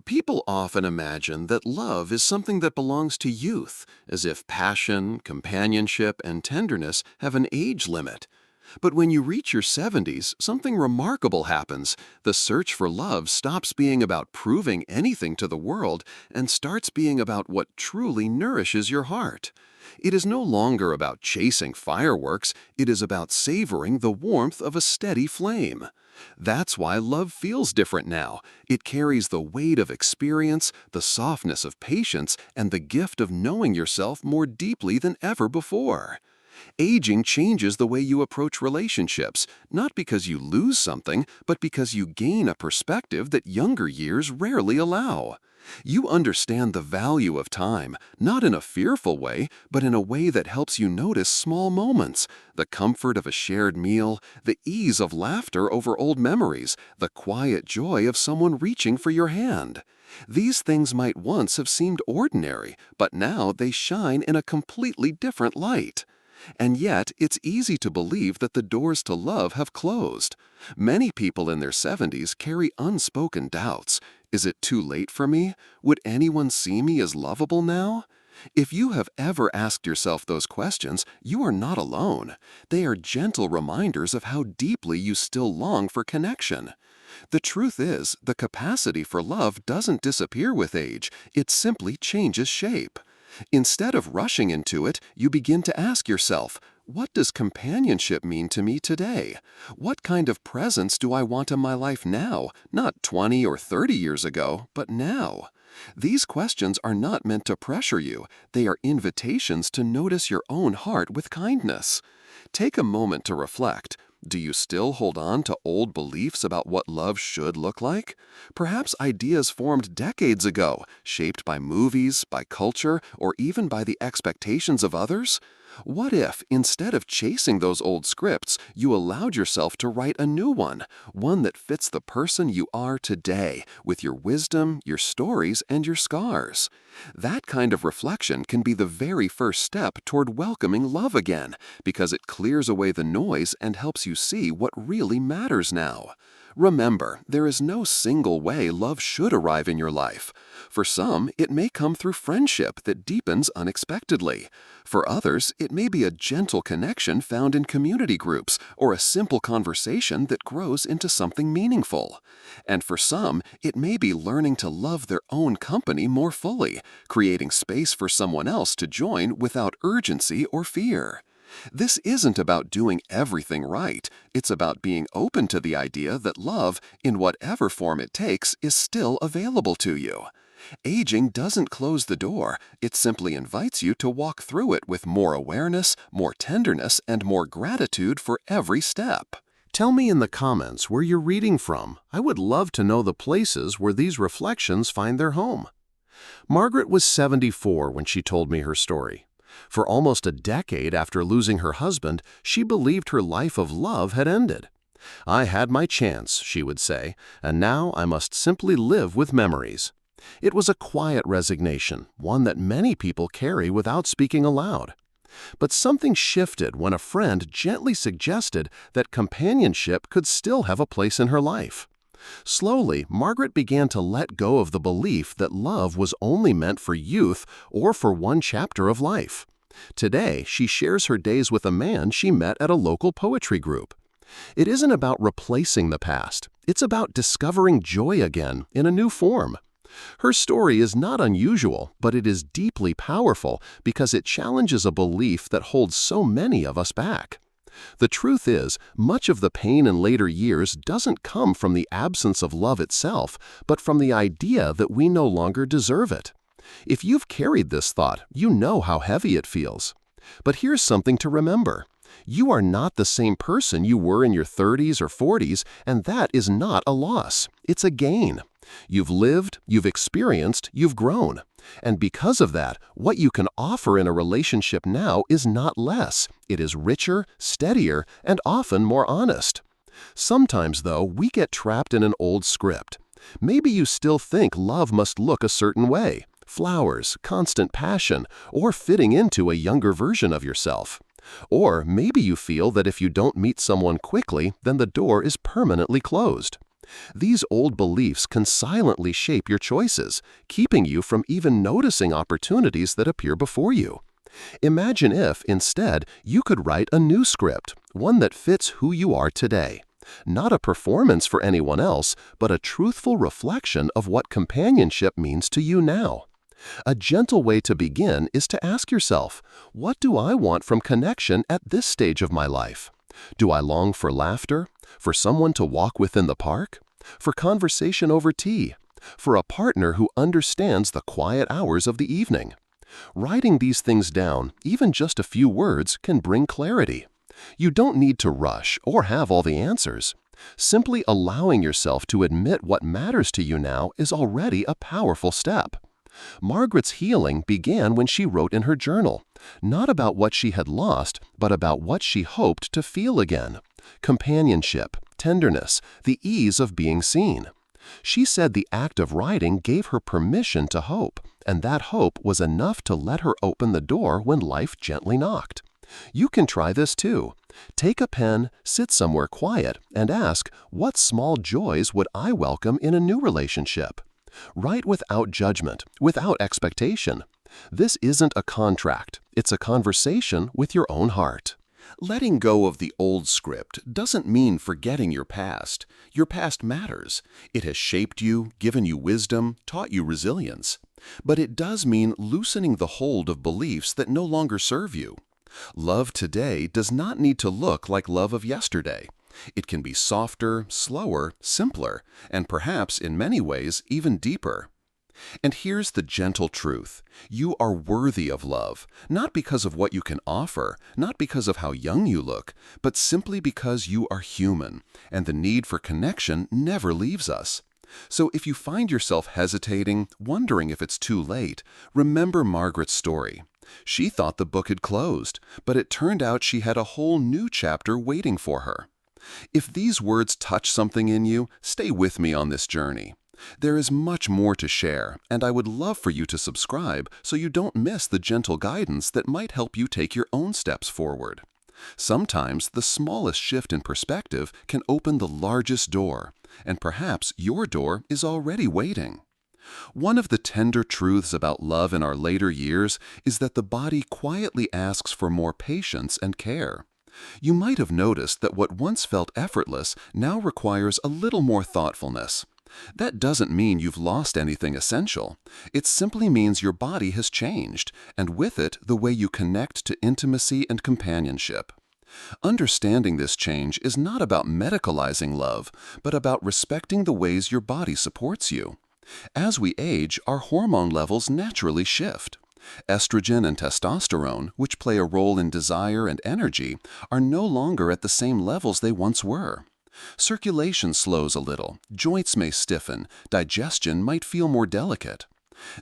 People often imagine that love is something that belongs to youth, as if passion, companionship, and tenderness have an age limit. But when you reach your 70s, something remarkable happens. The search for love stops being about proving anything to the world and starts being about what truly nourishes your heart. It is no longer about chasing fireworks, it is about savoring the warmth of a steady flame. That's why love feels different now. It carries the weight of experience, the softness of patience, and the gift of knowing yourself more deeply than ever before. Aging changes the way you approach relationships, not because you lose something, but because you gain a perspective that younger years rarely allow. You understand the value of time, not in a fearful way, but in a way that helps you notice small moments, the comfort of a shared meal, the ease of laughter over old memories, the quiet joy of someone reaching for your hand. These things might once have seemed ordinary, but now they shine in a completely different light. And yet, it's easy to believe that the doors to love have closed. Many people in their 70s carry unspoken doubts. Is it too late for me? Would anyone see me as lovable now? If you have ever asked yourself those questions, you are not alone. They are gentle reminders of how deeply you still long for connection. The truth is, the capacity for love doesn't disappear with age, it simply changes shape. Instead of rushing into it, you begin to ask yourself, what does companionship mean to me today? What kind of presence do I want in my life now, not 20 or 30 years ago, but now? These questions are not meant to pressure you, they are invitations to notice your own heart with kindness. Take a moment to reflect. Do you still hold on to old beliefs about what love should look like? Perhaps ideas formed decades ago, shaped by movies, by culture, or even by the expectations of others? What if, instead of chasing those old scripts, you allowed yourself to write a new one that fits the person you are today, with your wisdom, your stories, and your scars? That kind of reflection can be the very first step toward welcoming love again, because it clears away the noise and helps you see what really matters now. Remember, there is no single way love should arrive in your life. For some, it may come through friendship that deepens unexpectedly. For others, it may be a gentle connection found in community groups or a simple conversation that grows into something meaningful. And for some, it may be learning to love their own company more fully, creating space for someone else to join without urgency or fear. This isn't about doing everything right. It's about being open to the idea that love, in whatever form it takes, is still available to you. Aging doesn't close the door. It simply invites you to walk through it with more awareness, more tenderness, and more gratitude for every step. Tell me in the comments where you're reading from. I would love to know the places where these reflections find their home. Margaret was 74 when she told me her story. For almost a decade after losing her husband, she believed her life of love had ended. "I had my chance," she would say, "and now I must simply live with memories." It was a quiet resignation, one that many people carry without speaking aloud. But something shifted when a friend gently suggested that companionship could still have a place in her life. Slowly, Margaret began to let go of the belief that love was only meant for youth or for one chapter of life. Today, she shares her days with a man she met at a local poetry group. It isn't about replacing the past. It's about discovering joy again in a new form. Her story is not unusual, but it is deeply powerful because it challenges a belief that holds so many of us back. The truth is, much of the pain in later years doesn't come from the absence of love itself, but from the idea that we no longer deserve it. If you've carried this thought, you know how heavy it feels. But here's something to remember. You are not the same person you were in your 30s or 40s, and that is not a loss. It's a gain. You've lived, you've experienced, you've grown. And because of that, what you can offer in a relationship now is not less. It is richer, steadier, and often more honest. Sometimes, though, we get trapped in an old script. Maybe you still think love must look a certain way: flowers, constant passion, or fitting into a younger version of yourself. Or maybe you feel that if you don't meet someone quickly, then the door is permanently closed. These old beliefs can silently shape your choices, keeping you from even noticing opportunities that appear before you. Imagine if, instead, you could write a new script, one that fits who you are today. Not a performance for anyone else, but a truthful reflection of what companionship means to you now. A gentle way to begin is to ask yourself, what do I want from connection at this stage of my life? Do I long for laughter? For someone to walk with in the park? For conversation over tea? For a partner who understands the quiet hours of the evening? Writing these things down, even just a few words, can bring clarity. You don't need to rush or have all the answers. Simply allowing yourself to admit what matters to you now is already a powerful step. Margaret's healing began when she wrote in her journal, not about what she had lost, but about what she hoped to feel again: companionship, tenderness, the ease of being seen. She said the act of writing gave her permission to hope, and that hope was enough to let her open the door when life gently knocked. You can try this too. Take a pen, sit somewhere quiet, and ask, what small joys would I welcome in a new relationship? Write without judgment, without expectation. This isn't a contract, it's a conversation with your own heart. Letting go of the old script doesn't mean forgetting your past. Your past matters. It has shaped you, given you wisdom, taught you resilience. But it does mean loosening the hold of beliefs that no longer serve you. Love today does not need to look like love of yesterday. It can be softer, slower, simpler, and perhaps, in many ways, even deeper. And here's the gentle truth. You are worthy of love, not because of what you can offer, not because of how young you look, but simply because you are human, and the need for connection never leaves us. So if you find yourself hesitating, wondering if it's too late, remember Margaret's story. She thought the book had closed, but it turned out she had a whole new chapter waiting for her. If these words touch something in you, stay with me on this journey. There is much more to share, and I would love for you to subscribe so you don't miss the gentle guidance that might help you take your own steps forward. Sometimes the smallest shift in perspective can open the largest door, and perhaps your door is already waiting. One of the tender truths about love in our later years is that the body quietly asks for more patience and care. You might have noticed that what once felt effortless now requires a little more thoughtfulness. That doesn't mean you've lost anything essential. It simply means your body has changed, and with it, the way you connect to intimacy and companionship. Understanding this change is not about medicalizing love, but about respecting the ways your body supports you. As we age, our hormone levels naturally shift. Estrogen and testosterone, which play a role in desire and energy, are no longer at the same levels they once were. Circulation slows a little, joints may stiffen, digestion might feel more delicate.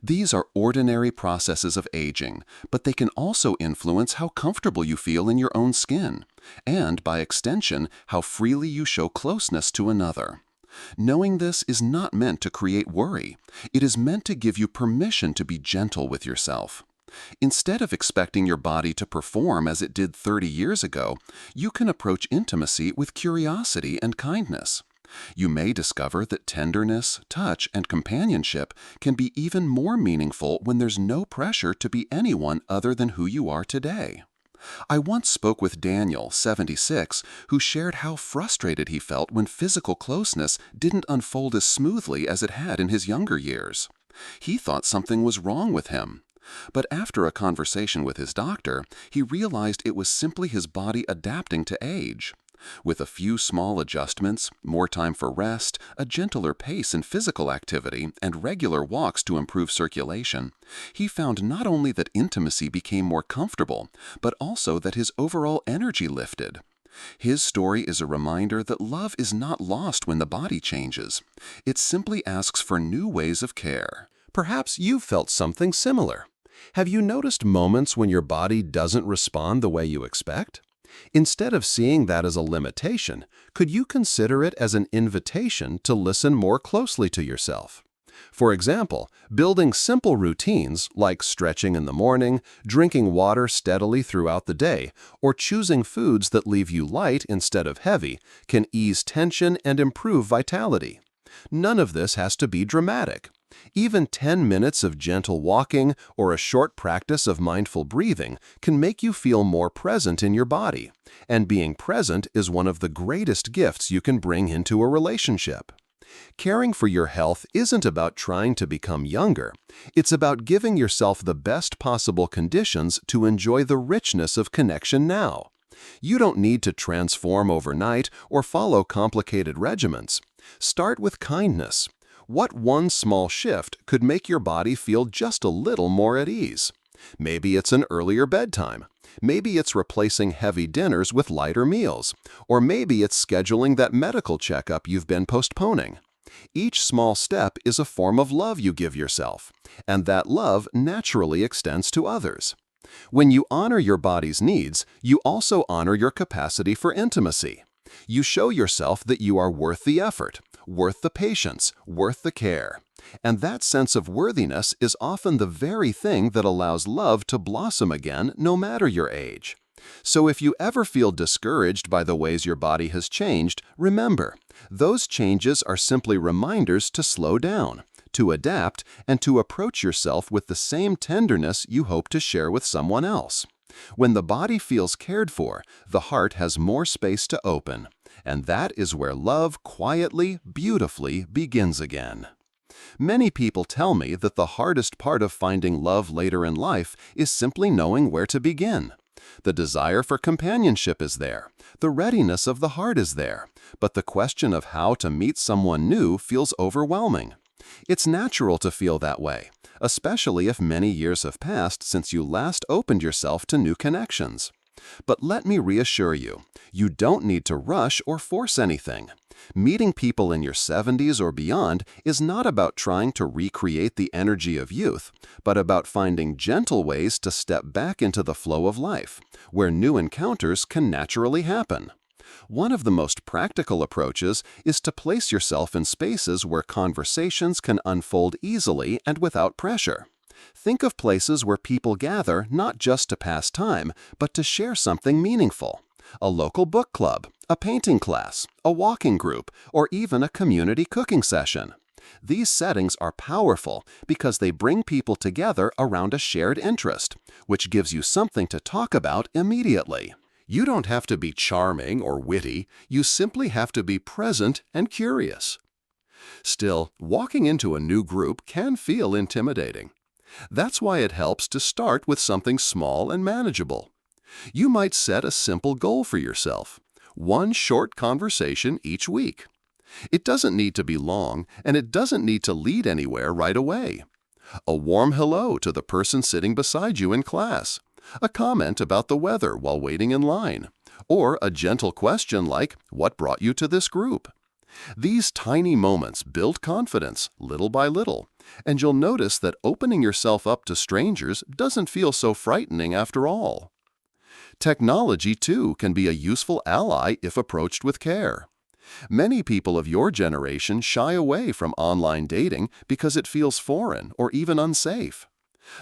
These are ordinary processes of aging, but they can also influence how comfortable you feel in your own skin, and, by extension, how freely you show closeness to another. Knowing this is not meant to create worry. It is meant to give you permission to be gentle with yourself. Instead of expecting your body to perform as it did 30 years ago, you can approach intimacy with curiosity and kindness. You may discover that tenderness, touch, and companionship can be even more meaningful when there's no pressure to be anyone other than who you are today. I once spoke with Daniel, 76, who shared how frustrated he felt when physical closeness didn't unfold as smoothly as it had in his younger years. He thought something was wrong with him. But after a conversation with his doctor, he realized it was simply his body adapting to age. With a few small adjustments, more time for rest, a gentler pace in physical activity, and regular walks to improve circulation, he found not only that intimacy became more comfortable, but also that his overall energy lifted. His story is a reminder that love is not lost when the body changes. It simply asks for new ways of care. Perhaps you've felt something similar. Have you noticed moments when your body doesn't respond the way you expect? Instead of seeing that as a limitation, could you consider it as an invitation to listen more closely to yourself? For example, building simple routines like stretching in the morning, drinking water steadily throughout the day, or choosing foods that leave you light instead of heavy can ease tension and improve vitality. None of this has to be dramatic. Even 10 minutes of gentle walking or a short practice of mindful breathing can make you feel more present in your body, and being present is one of the greatest gifts you can bring into a relationship. Caring for your health isn't about trying to become younger. It's about giving yourself the best possible conditions to enjoy the richness of connection now. You don't need to transform overnight or follow complicated regimens. Start with kindness. What one small shift could make your body feel just a little more at ease? Maybe it's an earlier bedtime. Maybe it's replacing heavy dinners with lighter meals. Or maybe it's scheduling that medical checkup you've been postponing. Each small step is a form of love you give yourself, and that love naturally extends to others. When you honor your body's needs, you also honor your capacity for intimacy. You show yourself that you are worth the effort, worth the patience, worth the care. And that sense of worthiness is often the very thing that allows love to blossom again, no matter your age. So if you ever feel discouraged by the ways your body has changed, remember, those changes are simply reminders to slow down, to adapt, and to approach yourself with the same tenderness you hope to share with someone else. When the body feels cared for, the heart has more space to open, and that is where love quietly, beautifully begins again. Many people tell me that the hardest part of finding love later in life is simply knowing where to begin. The desire for companionship is there, the readiness of the heart is there, but the question of how to meet someone new feels overwhelming. It's natural to feel that way, especially if many years have passed since you last opened yourself to new connections. But let me reassure you, you don't need to rush or force anything. Meeting people in your 70s or beyond is not about trying to recreate the energy of youth, but about finding gentle ways to step back into the flow of life, where new encounters can naturally happen. One of the most practical approaches is to place yourself in spaces where conversations can unfold easily and without pressure. Think of places where people gather not just to pass time, but to share something meaningful. A local book club, a painting class, a walking group, or even a community cooking session. These settings are powerful because they bring people together around a shared interest, which gives you something to talk about immediately. You don't have to be charming or witty, you simply have to be present and curious. Still, walking into a new group can feel intimidating. That's why it helps to start with something small and manageable. You might set a simple goal for yourself, one short conversation each week. It doesn't need to be long, and it doesn't need to lead anywhere right away. A warm hello to the person sitting beside you in class, a comment about the weather while waiting in line, or a gentle question like, "What brought you to this group?" These tiny moments build confidence, little by little, and you'll notice that opening yourself up to strangers doesn't feel so frightening after all. Technology, too, can be a useful ally if approached with care. Many people of your generation shy away from online dating because it feels foreign or even unsafe.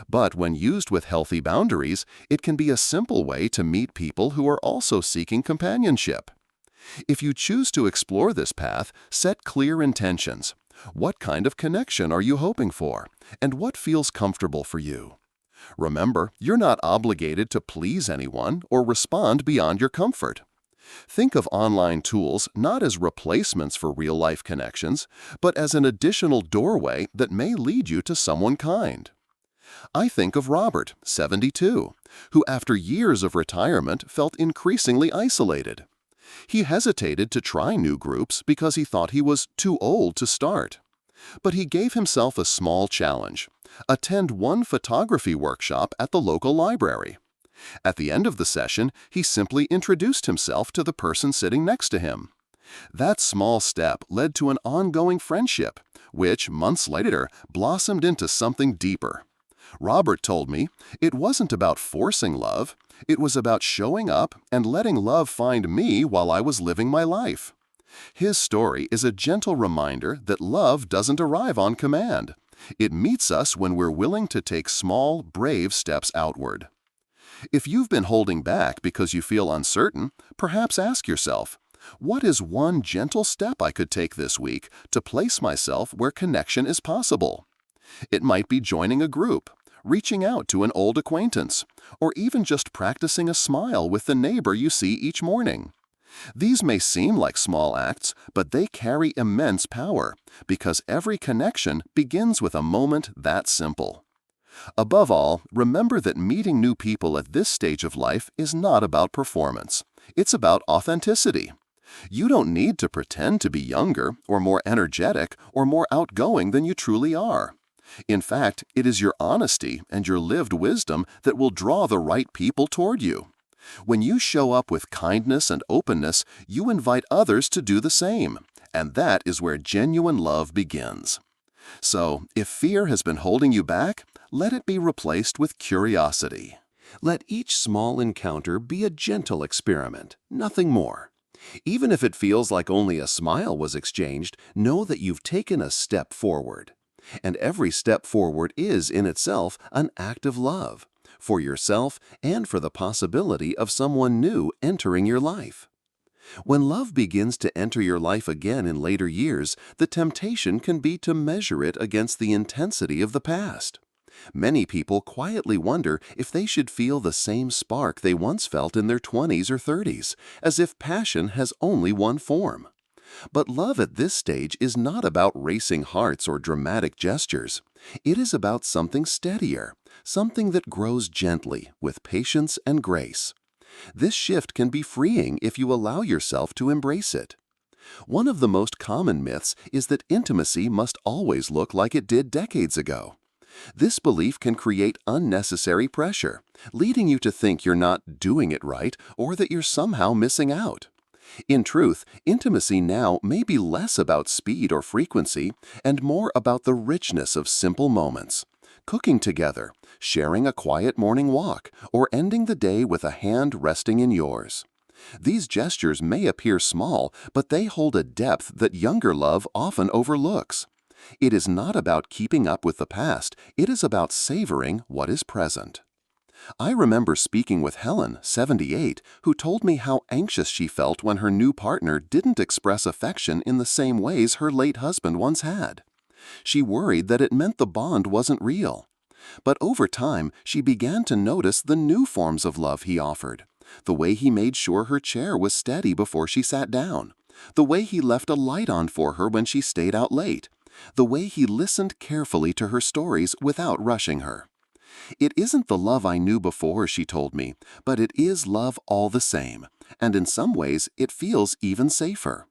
But when used with healthy boundaries, it can be a simple way to meet people who are also seeking companionship. If you choose to explore this path, set clear intentions. What kind of connection are you hoping for, and what feels comfortable for you? Remember, you're not obligated to please anyone or respond beyond your comfort. Think of online tools not as replacements for real-life connections, but as an additional doorway that may lead you to someone kind. I think of Robert, 72, who after years of retirement felt increasingly isolated. He hesitated to try new groups because he thought he was too old to start. But he gave himself a small challenge: attend one photography workshop at the local library. At the end of the session, he simply introduced himself to the person sitting next to him. That small step led to an ongoing friendship, which, months later, blossomed into something deeper. Robert told me it wasn't about forcing love, it was about showing up and letting love find me while I was living my life. His story is a gentle reminder that love doesn't arrive on command. It meets us when we're willing to take small, brave steps outward. If you've been holding back because you feel uncertain, perhaps ask yourself, what is one gentle step I could take this week to place myself where connection is possible? It might be joining a group, reaching out to an old acquaintance, or even just practicing a smile with the neighbor you see each morning. These may seem like small acts, but they carry immense power because every connection begins with a moment that simple. Above all, remember that meeting new people at this stage of life is not about performance. It's about authenticity. You don't need to pretend to be younger or more energetic or more outgoing than you truly are. In fact, it is your honesty and your lived wisdom that will draw the right people toward you. When you show up with kindness and openness, you invite others to do the same, and that is where genuine love begins. So, if fear has been holding you back, let it be replaced with curiosity. Let each small encounter be a gentle experiment, nothing more. Even if it feels like only a smile was exchanged, know that you've taken a step forward. And every step forward is, in itself, an act of love, for yourself and for the possibility of someone new entering your life. When love begins to enter your life again in later years, the temptation can be to measure it against the intensity of the past. Many people quietly wonder if they should feel the same spark they once felt in their 20s or 30s, as if passion has only one form. But love at this stage is not about racing hearts or dramatic gestures. It is about something steadier, something that grows gently, with patience and grace. This shift can be freeing if you allow yourself to embrace it. One of the most common myths is that intimacy must always look like it did decades ago. This belief can create unnecessary pressure, leading you to think you're not doing it right or that you're somehow missing out. In truth, intimacy now may be less about speed or frequency and more about the richness of simple moments. Cooking together, sharing a quiet morning walk, or ending the day with a hand resting in yours. These gestures may appear small, but they hold a depth that younger love often overlooks. It is not about keeping up with the past, it is about savoring what is present. I remember speaking with Helen, 78, who told me how anxious she felt when her new partner didn't express affection in the same ways her late husband once had. She worried that it meant the bond wasn't real. But over time, she began to notice the new forms of love he offered. The way he made sure her chair was steady before she sat down. The way he left a light on for her when she stayed out late. The way he listened carefully to her stories without rushing her. It isn't the love I knew before, she told me, but it is love all the same, and in some ways it feels even safer.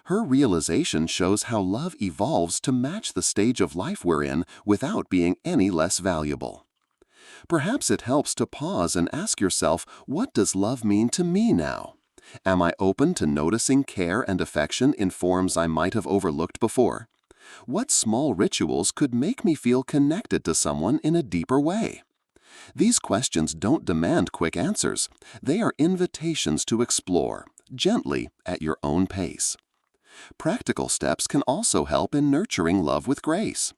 Her realization shows how love evolves to match the stage of life we're in without being any less valuable. Perhaps it helps to pause and ask yourself, what does love mean to me now? Am I open to noticing care and affection in forms I might have overlooked before? What small rituals could make me feel connected to someone in a deeper way? These questions don't demand quick answers. They are invitations to explore, gently, at your own pace. Practical steps can also help in nurturing love with grace.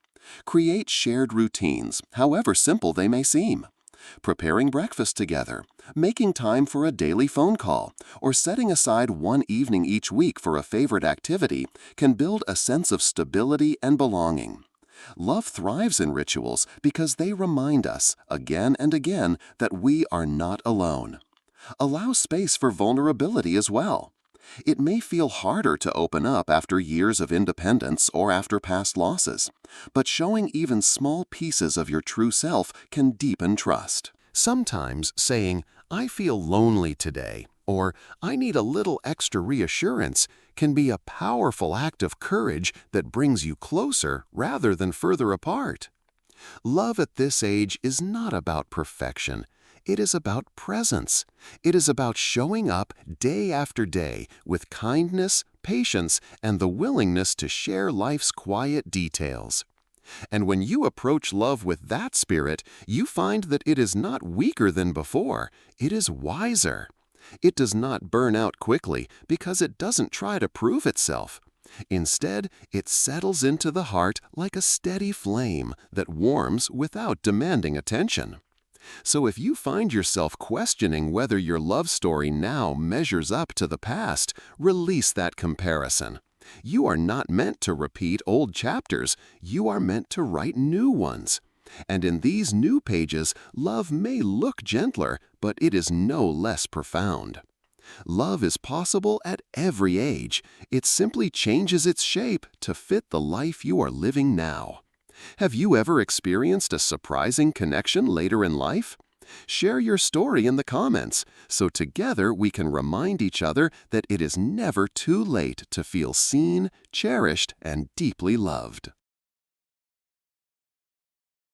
Create shared routines, however simple they may seem. Preparing breakfast together, making time for a daily phone call, or setting aside one evening each week for a favorite activity can build a sense of stability and belonging. Love thrives in rituals because they remind us, again and again, that we are not alone. Allow space for vulnerability as well. It may feel harder to open up after years of independence or after past losses, but showing even small pieces of your true self can deepen trust. Sometimes saying, "I feel lonely today," or "I need a little extra reassurance," can be a powerful act of courage that brings you closer rather than further apart. Love at this age is not about perfection. It is about presence. It is about showing up day after day with kindness, patience, and the willingness to share life's quiet details. And when you approach love with that spirit, you find that it is not weaker than before, it is wiser. It does not burn out quickly because it doesn't try to prove itself. Instead, it settles into the heart like a steady flame that warms without demanding attention. So if you find yourself questioning whether your love story now measures up to the past, release that comparison. You are not meant to repeat old chapters, you are meant to write new ones. And in these new pages, love may look gentler, but it is no less profound. Love is possible at every age. It simply changes its shape to fit the life you are living now. Have you ever experienced a surprising connection later in life? Share your story in the comments so together we can remind each other that it is never too late to feel seen, cherished, and deeply loved.